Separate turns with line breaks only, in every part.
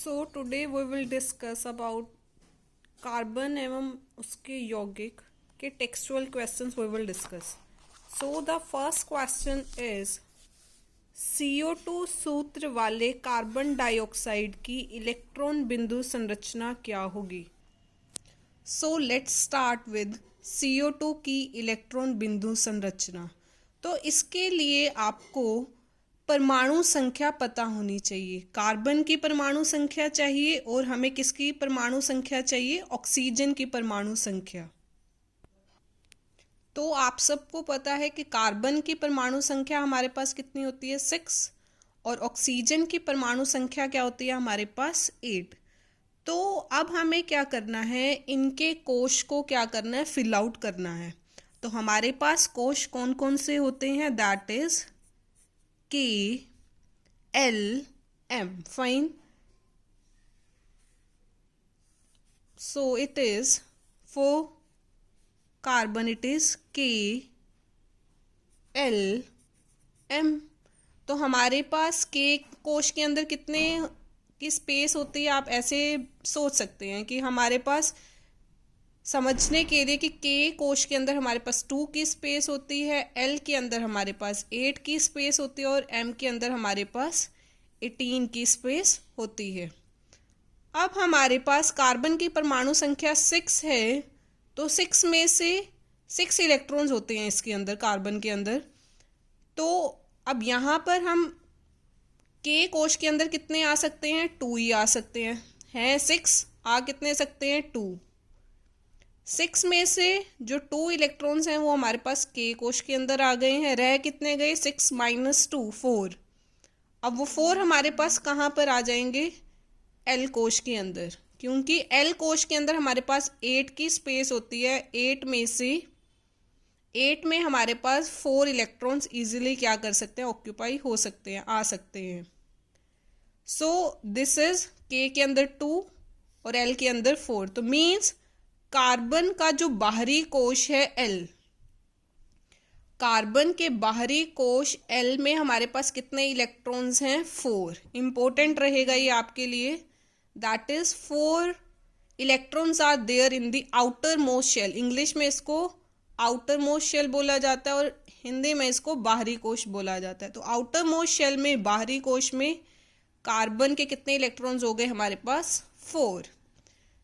So today we will discuss about carbon एवं उसके यौगिक के textual questions we will discuss. So the first question is CO2 सूत्र वाले कार्बन डाइऑक्साइड की इलेक्ट्रॉन बिंदु संरचना क्या होगी? So let's start with CO2 की इलेक्ट्रॉन बिंदु संरचना. तो इसके लिए आपको परमाणु संख्या पता होनी चाहिए. कार्बन की परमाणु संख्या चाहिए और हमें किसकी परमाणु संख्या चाहिए? ऑक्सीजन की परमाणु संख्या. तो आप सबको पता है कि कार्बन की परमाणु संख्या हमारे पास कितनी होती है? 6. और ऑक्सीजन की परमाणु संख्या क्या होती है हमारे पास? 8. तो अब हमें क्या करना है? इनके कोश को क्या करना है? फिल आउट करना है. तो हमारे पास कोश कौन कौन से होते हैं? That is K, L, M. Fine. So it is for carbon it is K, L, M. तो हमारे पास K कोश के अंदर कितने की स्पेस होती है? आप ऐसे सोच सकते हैं कि हमारे पास समझने के लिए कि K कोश के अंदर हमारे पास 2 की स्पेस होती है, L के अंदर हमारे पास 8 की स्पेस होती है और M के अंदर हमारे पास 18 की स्पेस होती है. अब हमारे पास कार्बन की परमाणु संख्या 6 है, तो 6 में से 6 इलेक्ट्रॉन्स होते हैं इसके अंदर, कार्बन के अंदर. तो अब यहाँ पर हम K कोश के अंदर कितने आ सकते हैं? 2 ही आ सकते हैं 6 आ कितने सकते हैं? 2. 6 में से जो 2 इलेक्ट्रॉन्स हैं वो हमारे पास K कोश के अंदर आ गए हैं. रह कितने गए? 6 - 2 4. अब वो 4 हमारे पास कहाँ पर आ जाएंगे? L कोश के अंदर, क्योंकि L कोश के अंदर हमारे पास 8 की स्पेस होती है. 8 में हमारे पास 4 इलेक्ट्रॉन्स इजीली क्या कर सकते हैं? ऑक्यूपाई हो सकते हैं, आ सकते हैं. सो दिस इज K के अंदर 2 और L के अंदर 4. तो मीन्स कार्बन का जो बाहरी कोश है L, कार्बन के बाहरी कोश L में हमारे पास कितने इलेक्ट्रॉन्स हैं? 4. इंपॉर्टेंट रहेगा ये आपके लिए. That is 4 electrons are there in the outer most shell. English में इसको आउटर मोस्ट शेल बोला जाता है और हिंदी में इसको बाहरी कोश बोला जाता है. तो आउटर मोस्ट शेल में, बाहरी कोश में कार्बन के कितने इलेक्ट्रॉन्स हो गए हमारे पास? 4.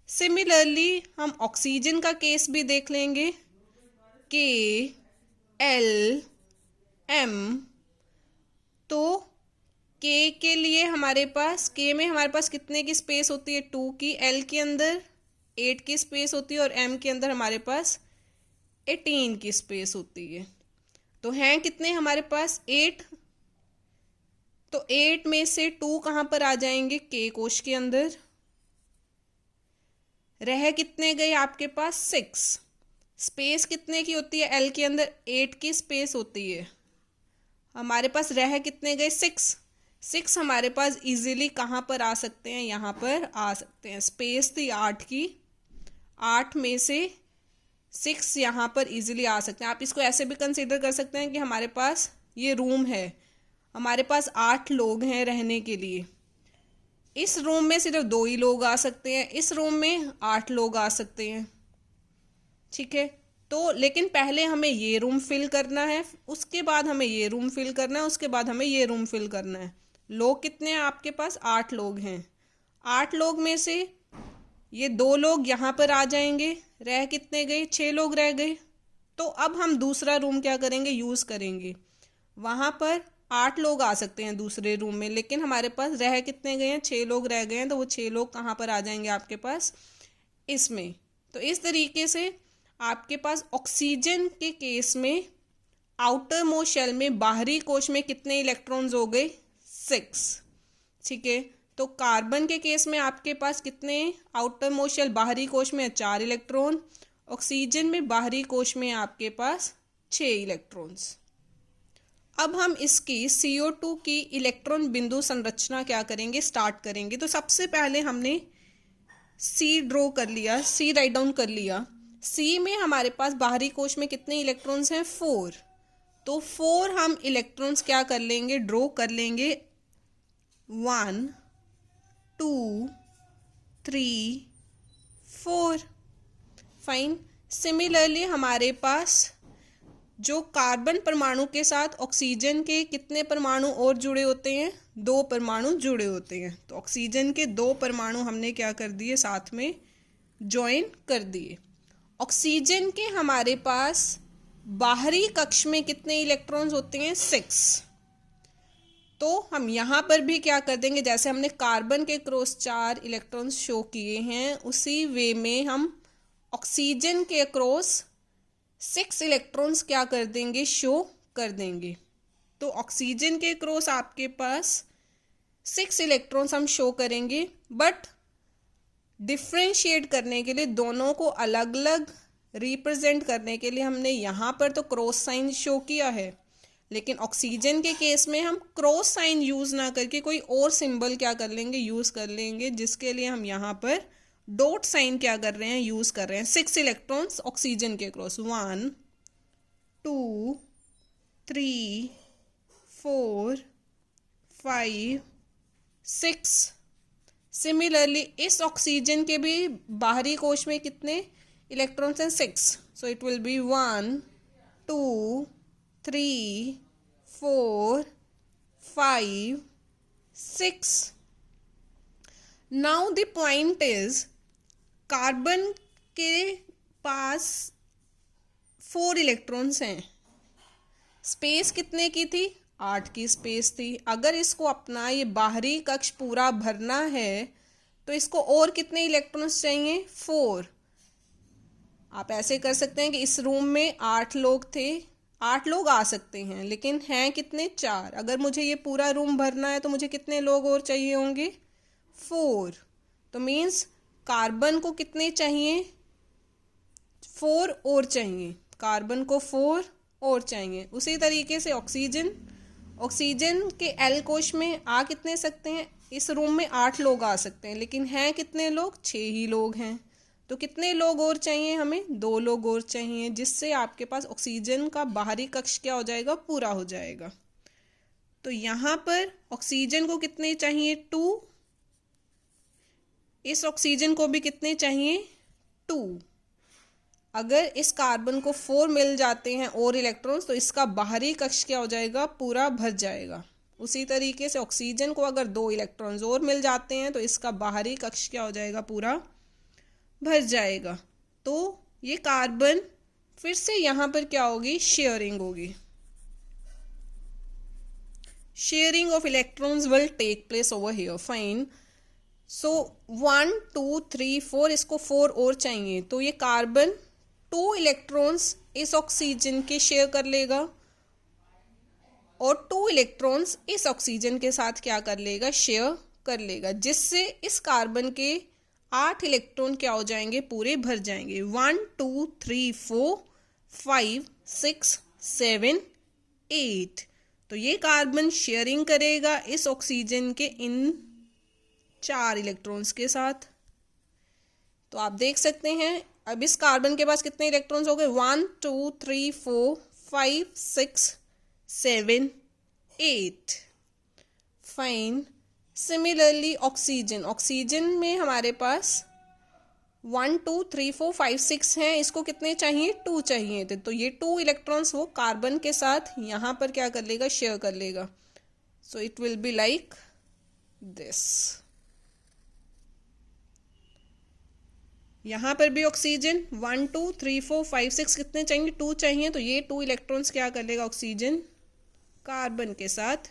सिमिलरली हम ऑक्सीजन का केस भी देख लेंगे. K, L, M. तो K के लिए हमारे पास, K में हमारे पास कितने की स्पेस होती है? 2 की. L के अंदर 8 की स्पेस होती है और M के अंदर हमारे पास 18 की स्पेस होती है. तो हैं कितने हमारे पास? 8. तो 8 में से 2 कहाँ पर आ जाएंगे? K कोश के अंदर. रह कितने गए आपके पास? 6. स्पेस कितने की होती है? L के अंदर 8 की स्पेस होती है. हमारे पास रह कितने गए? 6. 6 हमारे पास इजीली कहाँ पर आ सकते हैं? यहाँ पर आ सकते हैं. स्पेस थी 8 की. 8 में से 6 यहाँ पर इजीली आ सकते हैं. आप इसको ऐसे भी कंसीडर कर सकते हैं कि हमारे पास ये रूम है, हमारे पास 8 लोग हैं रहने के लिए. इस रूम में सिर्फ 2 ही लोग आ सकते हैं, इस रूम में 8 लोग आ सकते हैं. ठीक है. तो लेकिन पहले हमें ये रूम फिल करना है, उसके बाद हमें ये रूम फिल करना है, उसके बाद हमें ये रूम फिल करना है. लोग कितने हैं आपके पास? 8 लोग हैं. 8 लोग में से ये 2 लोग यहाँ पर आ जाएंगे. रह कितने गए? 6 लोग रह गए. तो अब हम दूसरा रूम क्या करेंगे? यूज़ करेंगे. वहाँ पर 8 लोग आ सकते हैं दूसरे रूम में, लेकिन हमारे पास रह कितने गए हैं? 6 लोग रह गए हैं. तो वो 6 लोग कहाँ पर आ जाएंगे आपके पास? इसमें. तो इस तरीके से आपके पास ऑक्सीजन के केस में आउटर मोस्ट शेल में, बाहरी कोश में कितने इलेक्ट्रॉन्स हो गए? 6. ठीक है. तो कार्बन के केस में आपके पास कितने आउटर मोस्ट शेल, बाहरी कोश में 4 इलेक्ट्रॉन. ऑक्सीजन में बाहरी कोश में आपके पास 6 इलेक्ट्रॉन्स. अब हम इसकी CO2 की इलेक्ट्रॉन बिंदु संरचना क्या करेंगे? स्टार्ट करेंगे. तो सबसे पहले हमने C ड्रॉ कर लिया, C राइट डाउन कर लिया. C में हमारे पास बाहरी कोश में कितने इलेक्ट्रॉन्स हैं? 4. तो 4 हम इलेक्ट्रॉन्स क्या कर लेंगे? ड्रॉ कर लेंगे. 1 2, 3, 4. फाइन. सिमिलरली हमारे पास जो कार्बन परमाणु के साथ ऑक्सीजन के कितने परमाणु और जुड़े होते हैं? 2 परमाणु जुड़े होते हैं. तो ऑक्सीजन के 2 परमाणु हमने क्या कर दिए? साथ में ज्वाइन कर दिए. ऑक्सीजन के हमारे पास बाहरी कक्ष में कितने इलेक्ट्रॉन्स होते हैं? 6. तो हम यहाँ पर भी क्या कर देंगे, जैसे हमने कार्बन के क्रॉस 4 इलेक्ट्रॉन्स शो किए हैं, उसी वे में हम ऑक्सीजन के क्रॉस 6 इलेक्ट्रॉन्स क्या कर देंगे? शो कर देंगे. तो ऑक्सीजन के क्रॉस आपके पास 6 इलेक्ट्रॉन्स हम शो करेंगे, बट डिफ्रेंशिएट करने के लिए, दोनों को अलग अलग रिप्रेजेंट करने के लिए हमने यहाँ पर तो क्रॉस साइन शो किया है, लेकिन ऑक्सीजन के केस में हम क्रॉस साइन यूज़ ना करके कोई और सिंबल क्या कर लेंगे? यूज़ कर लेंगे, जिसके लिए हम यहाँ पर डॉट साइन क्या कर रहे हैं? यूज़ कर रहे हैं. 6 इलेक्ट्रॉन्स ऑक्सीजन के क्रॉस. 1, 2, 3, 4, 5, 6. सिमिलरली इस ऑक्सीजन के भी बाहरी कोश में कितने इलेक्ट्रॉन्स हैं? 6. So it will be 1, 2, 3, 4, 5, 6. Now the point is, carbon के पास 4 इलेक्ट्रॉन्स हैं. स्पेस कितने की थी? 8 की स्पेस थी. अगर इसको अपना ये बाहरी कक्ष पूरा भरना है तो इसको और कितने इलेक्ट्रॉन्स चाहिए? 4. आप ऐसे कर सकते हैं कि इस रूम में 8 लोग थे, 8 लोग आ सकते हैं, लेकिन हैं कितने? 4. अगर मुझे ये पूरा रूम भरना है तो मुझे कितने लोग और चाहिए होंगे? 4. तो मीन्स कार्बन को कितने चाहिए? 4 और चाहिए. कार्बन को 4 और चाहिए. उसी तरीके से ऑक्सीजन के एल कोश में आ कितने सकते हैं? इस रूम में 8 लोग आ सकते हैं, लेकिन हैं कितने लोग? 6 ही लोग हैं. तो कितने लोग और चाहिए हमें? 2 लोग और चाहिए, जिससे आपके पास ऑक्सीजन का बाहरी कक्ष क्या हो जाएगा? पूरा हो जाएगा. तो यहाँ पर ऑक्सीजन को कितने चाहिए? 2. इस ऑक्सीजन को भी कितने चाहिए? 2. अगर इस कार्बन को 4 मिल जाते हैं और इलेक्ट्रॉन्स, तो इसका बाहरी कक्ष क्या हो जाएगा? पूरा भर जाएगा. उसी तरीके से ऑक्सीजन को अगर 2 इलेक्ट्रॉन्स और मिल जाते हैं तो इसका बाहरी कक्ष क्या हो जाएगा? पूरा भर जाएगा. तो ये कार्बन फिर से यहाँ पर क्या होगी? शेयरिंग होगी. Sharing of electrons will take place over here. Fine. So 1, 2, 3, 4, इसको 4 और चाहिए, तो ये कार्बन 2 इलेक्ट्रॉन्स इस ऑक्सीजन के शेयर कर लेगा और 2 इलेक्ट्रॉन्स इस ऑक्सीजन के साथ क्या कर लेगा? शेयर कर लेगा, जिससे इस कार्बन के 8 इलेक्ट्रॉन क्या हो जाएंगे? पूरे भर जाएंगे. 1, 2, 3, 4, 5, 6, 7, 8. तो ये कार्बन शेयरिंग करेगा इस ऑक्सीजन के इन 4 इलेक्ट्रॉन्स के साथ. तो आप देख सकते हैं अब इस कार्बन के पास कितने इलेक्ट्रॉन्स हो गए? 1, 2, 3, 4, 5, 6, 7, 8. फाइन. सिमिलरली ऑक्सीजन में हमारे पास 1, 2, 3, 4, 5, 6 हैं. इसको कितने चाहिए? 2 चाहिए थे. तो ये 2 इलेक्ट्रॉन्स वो कार्बन के साथ यहाँ पर क्या कर लेगा? शेयर कर लेगा. So it will be like this. यहाँ पर भी ऑक्सीजन 1, 2, 3, 4, 5, 6 कितने चाहिए? 2 चाहिए. तो ये 2 इलेक्ट्रॉन्स क्या कर लेगा? ऑक्सीजन कार्बन के साथ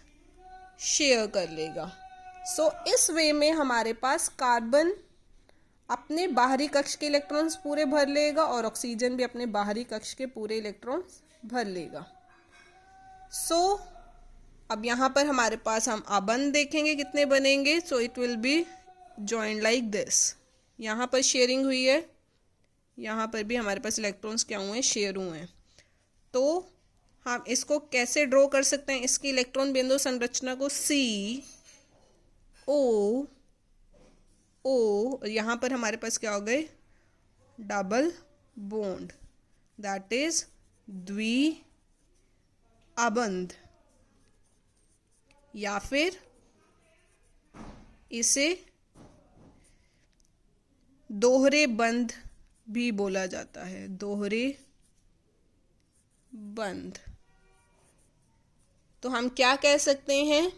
शेयर कर लेगा. सो इस वे में हमारे पास कार्बन अपने बाहरी कक्ष के इलेक्ट्रॉन्स पूरे भर लेगा और ऑक्सीजन भी अपने बाहरी कक्ष के पूरे इलेक्ट्रॉन्स भर लेगा. सो अब यहाँ पर हमारे पास हम आबंध देखेंगे कितने बनेंगे. So it will be joined like this. यहाँ पर शेयरिंग हुई है, यहाँ पर भी हमारे पास इलेक्ट्रॉन्स क्या हुए हैं? शेयर हुए हैं. तो हम इसको कैसे ड्रॉ कर सकते हैं? इसकी इलेक्ट्रॉन बिंदु संरचना को C, O, O, यहाँ पर हमारे पास क्या हो गए? डबल बॉन्ड, दैट इज द्वि आबंध. या फिर इसे दोहरे बंध भी बोला जाता है, दोहरे बंध। तो हम क्या कह सकते हैं,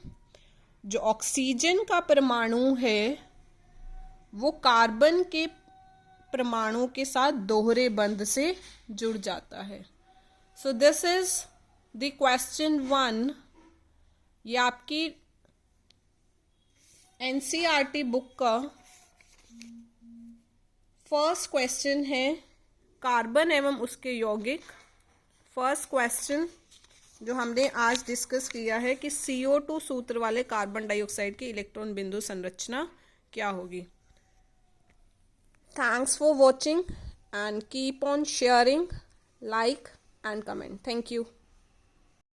जो ऑक्सीजन का परमाणु है वो कार्बन के परमाणु के साथ दोहरे बंध से जुड़ जाता है। So this is the question 1। ये आपकी एनसीईआरटी बुक का फर्स्ट क्वेश्चन है, कार्बन एवं उसके यौगिक। फर्स्ट क्वेश्चन जो हमने आज डिस्कस किया है कि CO2 सूत्र वाले कार्बन डाइऑक्साइड की इलेक्ट्रॉन बिंदु संरचना क्या होगी। Thanks for watching and keep on sharing, like and comment. Thank you.